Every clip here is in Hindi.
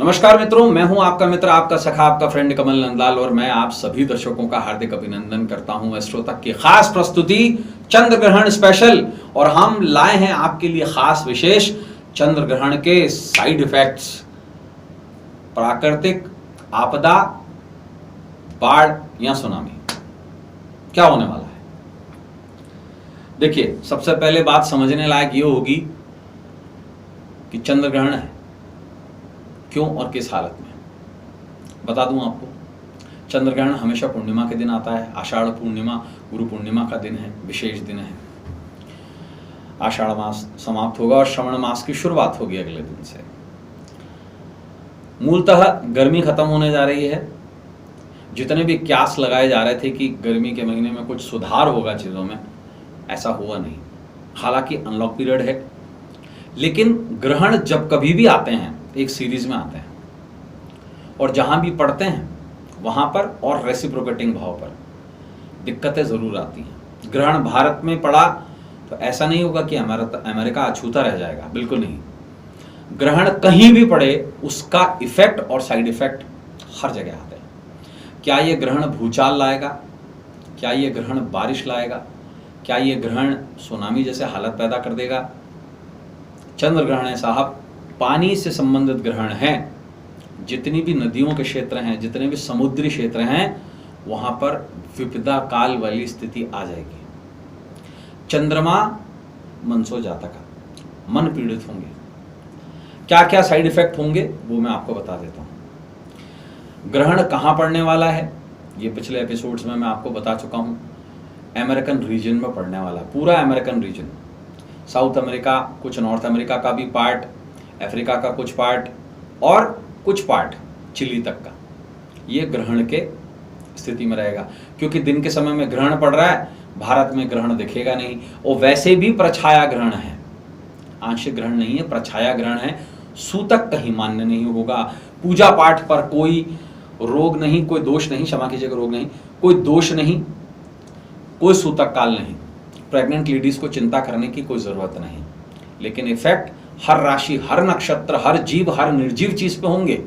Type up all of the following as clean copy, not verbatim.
नमस्कार मित्रों, मैं हूं आपका मित्र, आपका सखा, आपका फ्रेंड कमल नंदलाल और मैं आप सभी दर्शकों का हार्दिक अभिनंदन करता हूं एस्ट्रो तक की खास प्रस्तुति चंद्र ग्रहण स्पेशल। और हम लाए हैं आपके लिए खास विशेष चंद्र ग्रहण के साइड इफेक्ट्स, प्राकृतिक आपदा, बाढ़ या सुनामी क्या होने वाला है। देखिए, सबसे पहले बात समझने लायक ये होगी कि चंद्र ग्रहण है क्यों और किस हालत में। बता दूं आपको, चंद्र ग्रहण हमेशा पूर्णिमा के दिन आता है। आषाढ़ पूर्णिमा गुरु पूर्णिमा का दिन है, विशेष दिन है। आषाढ़ मास समाप्त होगा और श्रावण मास की शुरुआत होगी अगले दिन से। मूलतः गर्मी खत्म होने जा रही है। जितने भी क्यास लगाए जा रहे थे कि गर्मी के महीने में कुछ सुधार होगा चीज़ों में, ऐसा हुआ नहीं। हालांकि अनलॉक पीरियड है, लेकिन ग्रहण जब कभी भी आते हैं एक सीरीज में आते हैं और जहां भी पड़ते हैं वहां पर और रेसिप्रोकेटिंग भाव पर दिक्कतें जरूर आती हैं। ग्रहण भारत में पड़ा तो ऐसा नहीं होगा कि अमेरिका अछूता रह जाएगा, बिल्कुल नहीं। ग्रहण कहीं भी पड़े उसका इफेक्ट और साइड इफेक्ट हर जगह आते हैं। क्या ये ग्रहण भूचाल लाएगा? क्या ये ग्रहण बारिश लाएगा? क्या ये ग्रहण सुनामी जैसे हालत पैदा कर देगा? चंद्र ग्रहण है साहब, पानी से संबंधित ग्रहण है। जितनी भी नदियों के क्षेत्र हैं, जितने भी समुद्री क्षेत्र हैं, वहां पर विपदा काल वाली स्थिति आ जाएगी। चंद्रमा मनसो जातका, मन पीड़ित होंगे। क्या क्या साइड इफेक्ट होंगे वो मैं आपको बता देता हूं। ग्रहण कहां पड़ने वाला है ये पिछले एपिसोड्स में मैं आपको बता चुका हूं। अमेरिकन रीजन में पड़ने वाला, पूरा अमेरिकन रीजन, साउथ अमेरिका, कुछ नॉर्थ अमेरिका का भी पार्ट, अफ्रीका का कुछ पार्ट और कुछ पार्ट चिली तक का, ये ग्रहण के स्थिति में रहेगा। क्योंकि दिन के समय में ग्रहण पड़ रहा है, भारत में ग्रहण दिखेगा नहीं। और वैसे भी प्रछाया ग्रहण है, आंशिक ग्रहण नहीं है, प्रछाया ग्रहण है। सूतक कहीं मान्य नहीं होगा। पूजा पाठ पर कोई रोग नहीं, कोई दोष नहीं, क्षमा कीजिएगा, रोग नहीं, कोई दोष नहीं, कोई सूतक काल नहीं। प्रेग्नेंट लेडीज को चिंता करने की कोई जरूरत नहीं। लेकिन इफेक्ट हर राशि, हर नक्षत्र, हर जीव, हर निर्जीव चीज पे होंगे,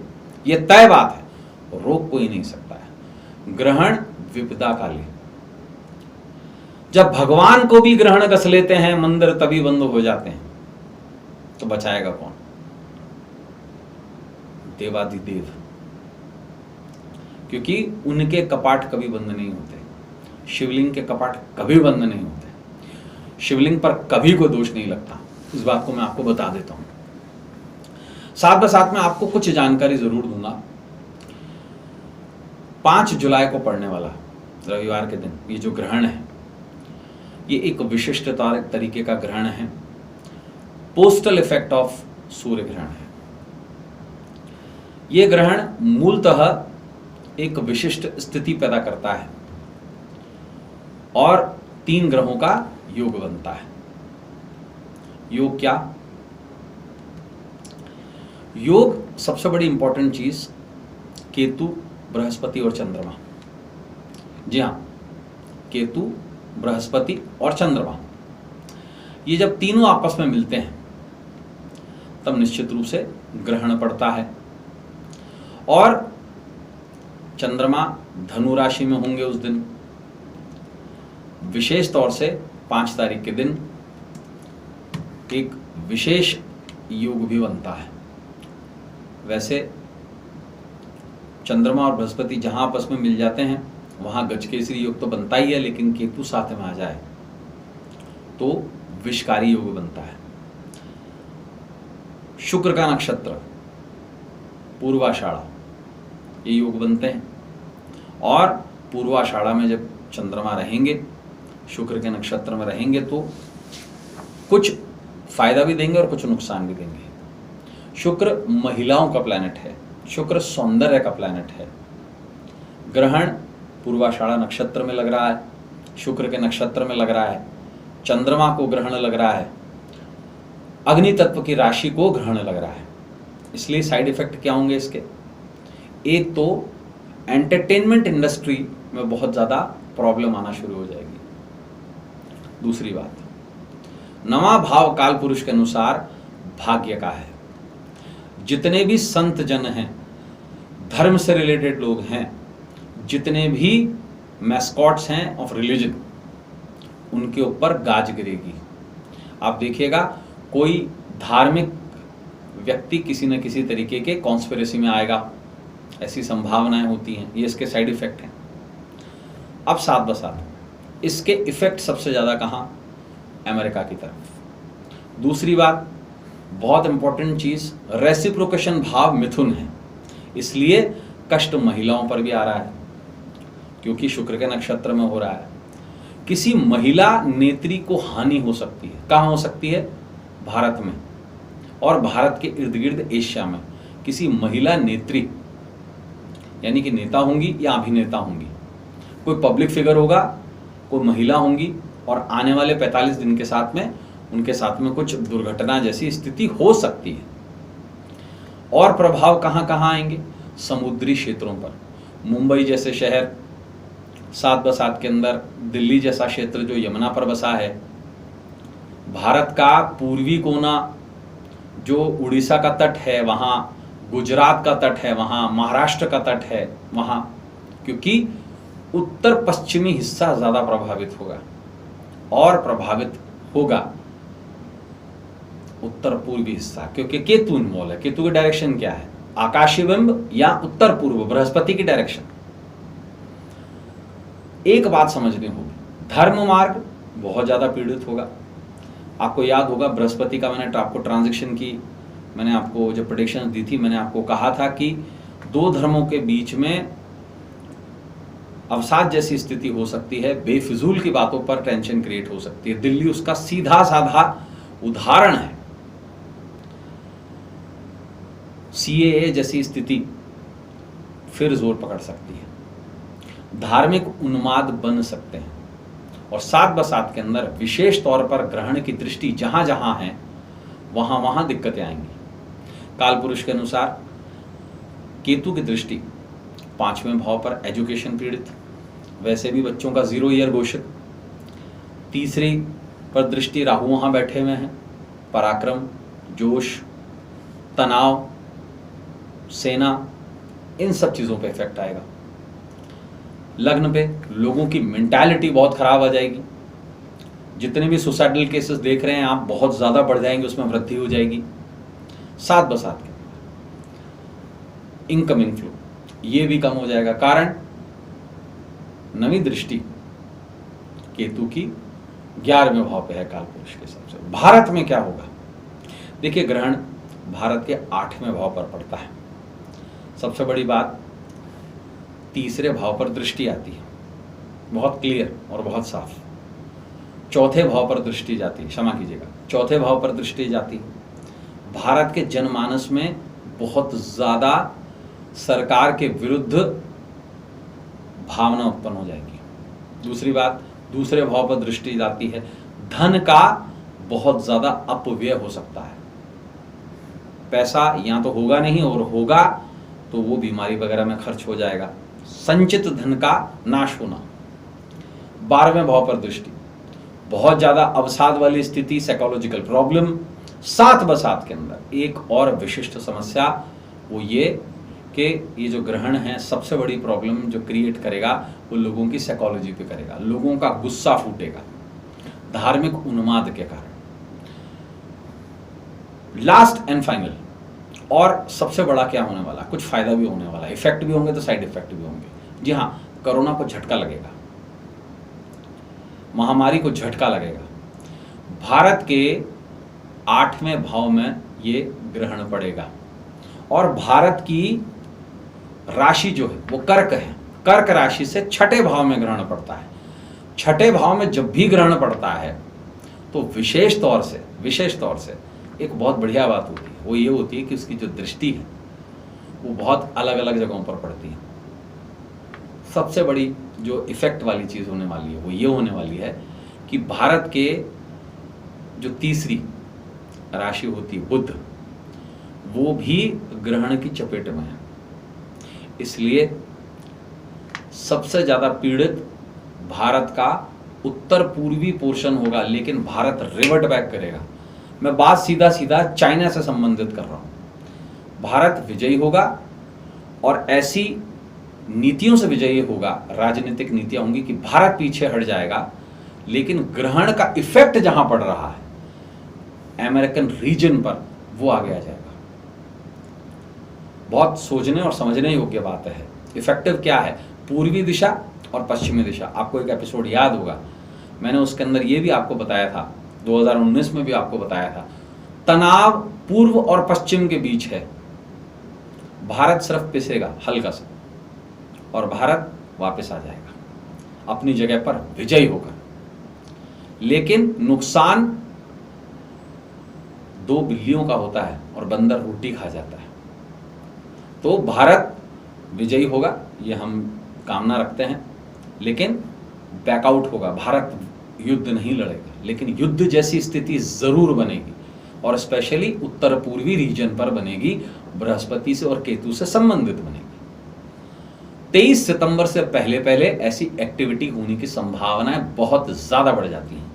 ये तय बात है। रोक कोई नहीं सकता है। ग्रहण विपदा काली। जब भगवान को भी ग्रहण कस लेते हैं, मंदिर तभी बंद हो जाते हैं, तो बचाएगा कौन? देवादिदेव। क्योंकि उनके कपाट कभी बंद नहीं होते। शिवलिंग के कपाट कभी बंद नहीं होते। शिवलिंग पर कभी कोई दोष नहीं लगता। इस बात को मैं आपको बता देता हूं। साथ साथ में आपको कुछ जानकारी जरूर दूंगा। 5 जुलाई को पड़ने वाला रविवार के दिन ये जो ग्रहण है, ये एक विशिष्ट तरीके का ग्रहण है। पोस्टल इफेक्ट ऑफ सूर्य ग्रहण है। ये ग्रहण मूलतः एक विशिष्ट स्थिति पैदा करता है और 3 ग्रहों का योग बनता है। योग क्या? योग सबसे बड़ी इंपॉर्टेंट चीज केतु, बृहस्पति और चंद्रमा। जी हां, केतु, बृहस्पति और चंद्रमा, ये जब तीनों आपस में मिलते हैं तब निश्चित रूप से ग्रहण पड़ता है। और चंद्रमा धनु राशि में होंगे उस दिन। विशेष तौर से 5 तारीख के दिन एक विशेष योग भी बनता है। वैसे चंद्रमा और बृहस्पति जहां आपस में मिल जाते हैं वहां गजकेसरी योग तो बनता ही है, लेकिन केतु साथ में आ जाए तो विषकारी योग बनता है। शुक्र का नक्षत्र पूर्वाषाढ़ा, ये योग बनते हैं। और पूर्वाषाढ़ा में जब चंद्रमा रहेंगे, शुक्र के नक्षत्र में रहेंगे, तो कुछ फायदा भी देंगे और कुछ नुकसान भी देंगे। शुक्र महिलाओं का प्लैनेट है, शुक्र सौंदर्य का प्लैनेट है। ग्रहण पूर्वाषाढ़ा नक्षत्र में लग रहा है, शुक्र के नक्षत्र में लग रहा है, चंद्रमा को ग्रहण लग रहा है, अग्नि तत्व की राशि को ग्रहण लग रहा है। इसलिए साइड इफेक्ट क्या होंगे इसके? एक तो एंटरटेनमेंट इंडस्ट्री में बहुत ज्यादा प्रॉब्लम आना शुरू हो जाएगी। दूसरी बात, नवा भाव काल पुरुष के अनुसार भाग्य का है। जितने भी संत जन हैं, धर्म से रिलेटेड लोग हैं, जितने भी मैस्कॉट्स हैं ऑफ रिलीजन, उनके ऊपर गाज गिरेगी। आप देखिएगा कोई धार्मिक व्यक्ति किसी न किसी तरीके के कॉन्स्पिरेसी में आएगा, ऐसी संभावनाएं होती हैं। ये इसके साइड इफेक्ट हैं। अब साथ बसाथ इसके इफेक्ट सबसे ज़्यादा कहाँ? अमेरिका की तरफ। दूसरी बात, बहुत इंपॉर्टेंट चीज़, रेसिप्रोकेशन भाव मिथुन है, इसलिए कष्ट महिलाओं पर भी आ रहा है, क्योंकि शुक्र के नक्षत्र में हो रहा है। किसी महिला नेत्री को हानि हो सकती है। कहाँ हो सकती है? भारत में और भारत के इर्द गिर्द एशिया में। किसी महिला नेत्री यानी कि नेता होंगी या अभिनेता होंगी, कोई पब्लिक फिगर होगा, कोई महिला होंगी, और आने वाले 45 दिन के साथ में उनके साथ में कुछ दुर्घटना जैसी स्थिति हो सकती है। और प्रभाव कहाँ कहाँ आएंगे? समुद्री क्षेत्रों पर। मुंबई जैसे शहर, साथ बसात के अंदर दिल्ली जैसा क्षेत्र जो यमुना पर बसा है, भारत का पूर्वी कोना जो उड़ीसा का तट है वहाँ, गुजरात का तट है वहाँ, महाराष्ट्र का तट है वहाँ, क्योंकि उत्तर पश्चिमी हिस्सा ज़्यादा प्रभावित होगा और प्रभावित होगा उत्तर पूर्वी हिस्सा, क्योंकि केतु इन्वॉल्व है। केतु की डायरेक्शन क्या है? आकाशीय बिंब या उत्तर पूर्व, बृहस्पति की डायरेक्शन। एक बात समझनी होगी, धर्म मार्ग बहुत ज़्यादा पीड़ित होगा। आपको याद होगा बृहस्पति का मैंने आपको ट्रांजिशन की, मैंने आपको जब प्रेडिक्शन दी थी, मैंने आपको कहा था कि दो धर्मों के बीच में अवसाद जैसी स्थिति हो सकती है, बेफिजूल की बातों पर टेंशन क्रिएट हो सकती है। दिल्ली उसका सीधा साधा उदाहरण है। सीएए जैसी स्थिति फिर जोर पकड़ सकती है, धार्मिक उन्माद बन सकते हैं, और साथ बसात के अंदर विशेष तौर पर ग्रहण की दृष्टि जहां जहां है वहां वहां दिक्कतें आएंगी। काल पुरुष के अनुसार केतु की दृष्टि 5वें भाव पर, एजुकेशन पीड़ित, वैसे भी बच्चों का 0 ईयर घोषित। तीसरी पर दृष्टि राहु वहां बैठे हुए हैं, पराक्रम, जोश, तनाव, सेना, इन सब चीज़ों पे इफेक्ट आएगा। लग्न पे लोगों की मेंटालिटी बहुत खराब आ जाएगी। जितने भी सुसाइडल केसेस देख रहे हैं आप, बहुत ज़्यादा बढ़ जाएंगे, उसमें वृद्धि हो जाएगी। साथ बसात के इनकम इनफ्लो ये भी कम हो जाएगा। कारण नवी दृष्टि केतु की 11वें भाव पे है काल पुरुष के हिसाब से। भारत में क्या होगा? देखिए, ग्रहण भारत के 8वें भाव पर पड़ता है। सबसे बड़ी बात, तीसरे भाव पर दृष्टि आती है, बहुत क्लियर और बहुत साफ। चौथे भाव पर दृष्टि जाती है, क्षमा कीजिएगा, चौथे भाव पर दृष्टि जाती है। भारत के जनमानस में बहुत ज़्यादा सरकार के विरुद्ध भावना उत्पन्न हो जाएगी। दूसरी बात, दूसरे भाव पर दृष्टि जाती है, धन का बहुत ज़्यादा अपव्यय हो सकता है। पैसा या तो होगा नहीं, और होगा तो वो बीमारी वगैरह में खर्च हो जाएगा। संचित धन का नाश होना। 12वें भाव पर दृष्टि, बहुत ज़्यादा अवसाद वाली स्थिति, साइकोलॉजिकल प्रॉब्लम। साथ बसात के अंदर एक और विशिष्ट समस्या वो ये कि ये जो ग्रहण है, सबसे बड़ी प्रॉब्लम जो क्रिएट करेगा वो लोगों की साइकोलॉजी पे करेगा। लोगों का गुस्सा फूटेगा धार्मिक उन्माद के कारण। लास्ट एंड फाइनल और सबसे बड़ा क्या होने वाला, कुछ फायदा भी होने वाला, इफेक्ट भी होंगे तो साइड इफेक्ट भी होंगे। जी हाँ, कोरोना को झटका लगेगा, महामारी को झटका लगेगा। भारत के 8वें भाव में ये ग्रहण पड़ेगा, और भारत की राशि जो है वो कर्क है। कर्क राशि से 6ठे भाव में ग्रहण पड़ता है। 6ठे भाव में जब भी ग्रहण पड़ता है तो विशेष तौर से एक बहुत बढ़िया बात होती है, वो ये होती है कि उसकी जो दृष्टि है वो बहुत अलग अलग जगहों पर पड़ती है। सबसे बड़ी जो इफेक्ट वाली चीज़ होने वाली है वो ये होने वाली है कि भारत के जो तीसरी राशि होती है बुध, वो भी ग्रहण की चपेट में है। इसलिए सबसे ज़्यादा पीड़ित भारत का उत्तर पूर्वी पोर्शन होगा, लेकिन भारत रिवर्ट बैक करेगा। मैं बात सीधा सीधा चाइना से संबंधित कर रहा हूँ। भारत विजयी होगा और ऐसी नीतियों से विजयी होगा, राजनीतिक नीतियां होंगी कि भारत पीछे हट जाएगा, लेकिन ग्रहण का इफेक्ट जहां पड़ रहा है अमेरिकन रीजन पर, वो आगे आ जाएगा। बहुत सोचने और समझने योग्य बात है। इफेक्टिव क्या है? पूर्वी दिशा और पश्चिमी दिशा। आपको एक एपिसोड याद होगा, मैंने उसके अंदर ये भी आपको बताया था, 2019 में भी आपको बताया था, तनाव पूर्व और पश्चिम के बीच है। भारत सिर्फ पिसेगा हल्का सा और भारत वापस आ जाएगा, अपनी जगह पर विजयी होगा। लेकिन नुकसान दो बिल्लियों का होता है और बंदर रोटी खा जाता है। तो भारत विजयी होगा, ये हम कामना रखते हैं, लेकिन बैकआउट होगा। भारत युद्ध नहीं लड़ेगा, लेकिन युद्ध जैसी स्थिति जरूर बनेगी और स्पेशली उत्तर पूर्वी रीजन पर बनेगी, बृहस्पति से और केतु से संबंधित बनेगी। 23 सितंबर से पहले पहले ऐसी एक्टिविटी होने की संभावनाएं बहुत ज्यादा बढ़ जाती हैं।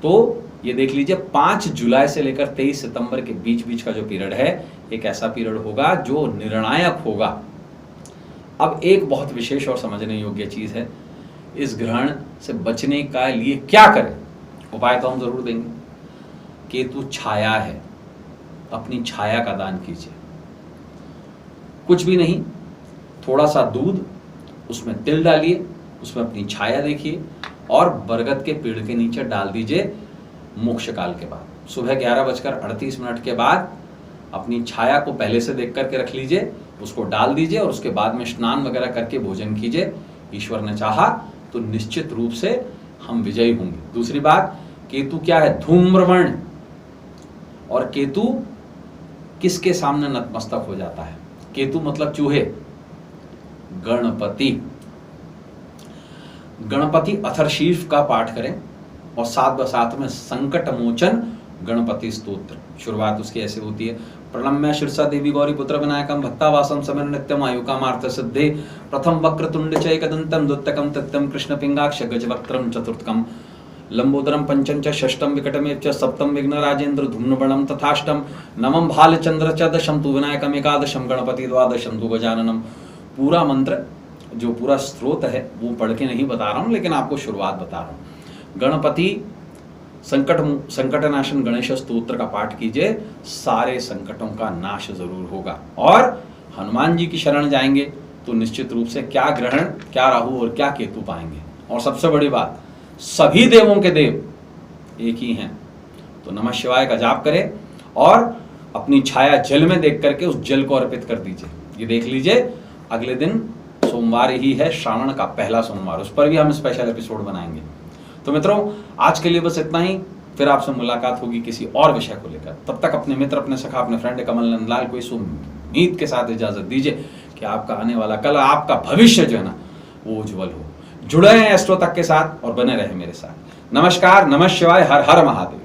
तो ये देख लीजिए, 5 जुलाई से लेकर 23 सितंबर के बीच बीच का जो पीरियड है, एक ऐसा पीरियड होगा जो निर्णायक होगा। अब एक बहुत विशेष और समझने योग्य चीज है, इस ग्रहण से बचने का लिए क्या करें? उपाय तो हम जरूर देंगे। केतु छाया है, अपनी छाया का दान कीजिए। कुछ भी नहीं, थोड़ा सा दूध, उसमें तिल डालिए, उसमें अपनी छाया देखिए और बरगद के पेड़ के नीचे डाल दीजिए। मोक्ष काल के बाद सुबह 11:38 के बाद अपनी छाया को पहले से देख करके रख लीजिए, उसको डाल दीजिए और उसके बाद में स्नान वगैरह करके भोजन कीजिए। ईश्वर ने चाहा तो निश्चित रूप से हम विजयी होंगे। दूसरी बात, केतु क्या है? धूम्रवर्ण। और केतु किसके सामने नतमस्तक हो जाता है? केतु मतलब चूहे, गणपति। गणपति अथर्वशीर्ष का पाठ करें और साथ में संकट मोचन गणपति स्तोत्र। शुरुआत उसकी ऐसे होती है, प्रणम्य शीर्षा देवी गौरी पुत्र विनायकम भक्तावासम समर नित्यम आयुकामार्थ सिद्धे प्रथम वक्रतुंड चैकदंतम द्वितीयकम तत्यम कृष्ण पिंगाक्ष गजवक्त्रम चतुर्थकम लंबोदरम पंचम च षष्ठम विकटमेव च सप्तम विघ्न राजेंद्र धूम्रवर्णम तथाष्टम नवम भालचंद्र च दशम तु विनायकम एकादशम गणपति द्वादशम तु गजाननम। पूरा मंत्र, जो पूरा स्त्रोत है वो पढ़ के नहीं बता रहा हूँ, लेकिन आपको शुरुआत बता रहा हूँ। गणपति संकटनाशन गणेश स्तोत्र का पाठ कीजिए, सारे संकटों का नाश जरूर होगा। और हनुमान जी की शरण जाएंगे तो निश्चित रूप से क्या ग्रहण, क्या राहु और क्या केतु पाएंगे। और सबसे बड़ी बात, सभी देवों के देव एक ही हैं। तो नमः शिवाय का जाप करें और अपनी छाया जल में देख करके उस जल को अर्पित कर दीजिए। ये देख लीजिए, अगले दिन सोमवार ही है, श्रावण का पहला सोमवार, उस पर भी हम स्पेशल एपिसोड बनाएंगे। तो मित्रों, आज के लिए बस इतना ही। फिर आपसे मुलाकात होगी किसी और विषय को लेकर। तब तक अपने मित्र, अपने सखा, अपने फ्रेंड कमल नंदलाल को इस उम्मीद के साथ इजाजत दीजिए कि आपका आने वाला कल, आपका भविष्य जो है ना, वो उज्जवल हो। जुड़े हैं एस्ट्रो तक के साथ और बने रहे मेरे साथ। नमस्कार, नमः शिवाय, हर हर महादेव।